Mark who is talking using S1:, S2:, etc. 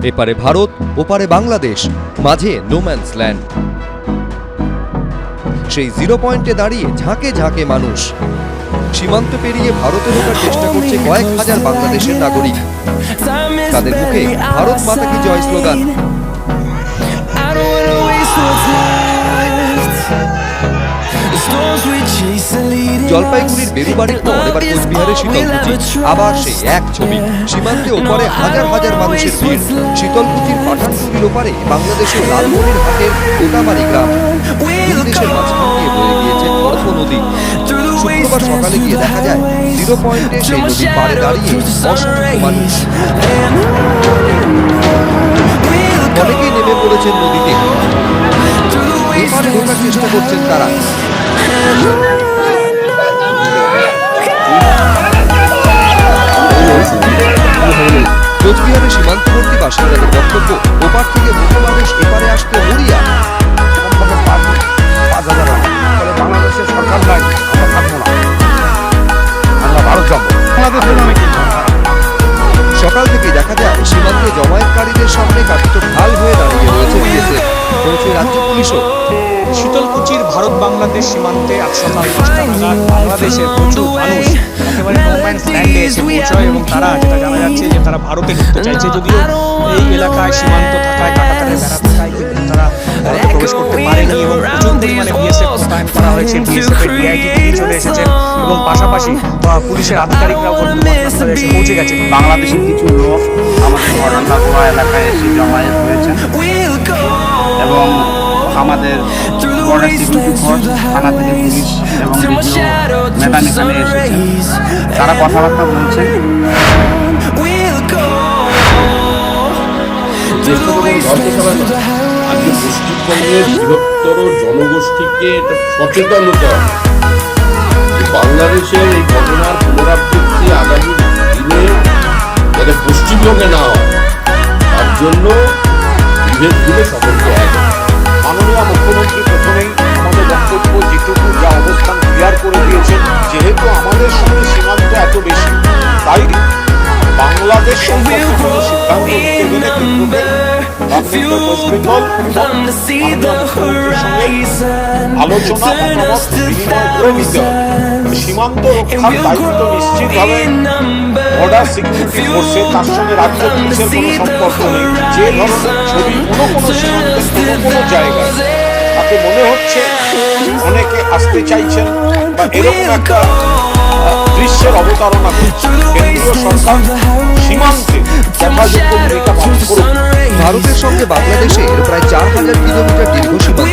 S1: এপারে ভারত, ওপারে বাংলাদেশ, মাঝে নোম্যান্স ল্যান্ড। সেই জিরো পয়েন্টে দাঁড়িয়ে ঝাঁকে ঝাঁকে মানুষ। সীমান্ত পেরিয়ে ভারতে ঢোকার চেষ্টা করছে কয়েক হাজার বাংলাদেশের নাগরিক। তাদের মুখে ভারত মাতা কি জয় স্লোগান। জলপাইগুড়ির বেরুবাড়ির পর এবার কোচবিহারের শীতলকুচি, আবার সেই এক ছবি। সীমান্তে ওপারে হাজার হাজার মানুষের ভিড়। শীতলকুচির পাঠানটুলির ওপারে বাংলাদেশের লালমনির হাটের কোটাবাড়ি গ্রাম। দুই দেশের মাঝখান দিয়ে বয়ে গিয়েছে বড় নদী। শুক্রবার সকালে গিয়ে দেখা যায় জিরো পয়েন্টে সেই নদীর পাড়ে দাঁড়িয়ে অসংখ্য মানুষ। অনেকেই নেমে পড়েছেন নদীতে, এপারে ঢোকার চেষ্টা করছেন তারা। কোচবিহারের সীমান্তবর্তী বাসিন্দাদের বক্তব্য, ওপার থেকে বহু মানুষ এপারে আসতে মরিয়া।
S2: বাংলাদেশের সরকার নাই, আমরা থাকবো না, আমরা ভারত যাবো।
S1: সকাল থেকে দেখা যায় সীমান্তে জমায়েতকারীদের সামনে কার্যত ঢাল হয়ে দাঁড়িয়ে রয়েছে বিএসএফ, রয়েছে রাজ্য পুলিশও।
S3: শীতলকুচির ভারত বাংলাদেশ সীমান্তে আজ সকাল 5টা নাগাদ বাংলাদেশের প্রচুর মানুষ একেবারে নোম্যান্স ল্যান্ডে এসে পৌঁছয় এবং তারা যেটা জানা যাচ্ছে যে তারা ভারতে ঢুকতে চাইছে। যদিও এই এলাকায় সীমান্ত থাকায় কাটাতারের বেড়া থাকায় কিন্তু তারা ভারতে প্রবেশ করতে পারেনি এবং প্রচুর পরিমাণে বিএসএফ মোতায়েন করা হয়েছে। বিএসএফের ডিআইজি তিনি চলে এসেছেন এবং পাশাপাশি পুলিশের আধিকারিকরাও ঘটনাস্থলে এসে পৌঁছে গেছে।
S2: বাংলাদেশের কিছু লোক আমাদের মডার্ন এলাকায় এসে জমায়েত হয়েছে এবং আমাদের বর্ডার সিকিউরিটি ফোর্স, থানা থেকে পুলিশ এবং ম্যাডাম এখানে এসেছেন। তারা কথাবার্তা বলছেন।
S4: আজকে পশ্চিমবঙ্গের বৃহত্তর জনগোষ্ঠীকে এটা সচেতন হতে হবে। বাংলাদেশের এই ঘটনার পুনরাবৃত্তি আগামী দিনে যাতে পশ্চিমবঙ্গে না হয় তার জন্য বিভেদগুলো সকলকে এক।
S2: মাননীয় মুখ্যমন্ত্রী প্রথমেই আমাদের বক্তব্য যেটুকু যা অবস্থান ক্লিয়ার করে দিয়েছেন, যেহেতু আমাদের সঙ্গে সীমান্ত এত বেশি, তাই বাংলাদেশ সম্পর্কে কোনো সিদ্ধান্ত নিতে গেলে আলোচনা মতামত বিনিময় করে নিতে হবে। সীমান্ত রক্ষার দায়িত্ব নিশ্চিতভাবে বর্ডার সিকিউরিটি ফোর্সের, তার সঙ্গে রাজ্য পুলিশের কোনো সম্পর্ক নেই। যে ধরনের ছবি কোনো সীমান্তের কোনো জায়গায় তাতে মনে হচ্ছে অনেকে আসতে চাইছেন বা এরকম একটা দৃশ্যের অবতারণা করছে। কেন্দ্রীয় সরকার সীমান্তে যথাযোগ্য ভূমিকা পালন করুক।
S1: ভারতের সঙ্গে বাংলাদেশের প্রায় 4000 কিলোমিটার দীর্ঘ সীমান্ত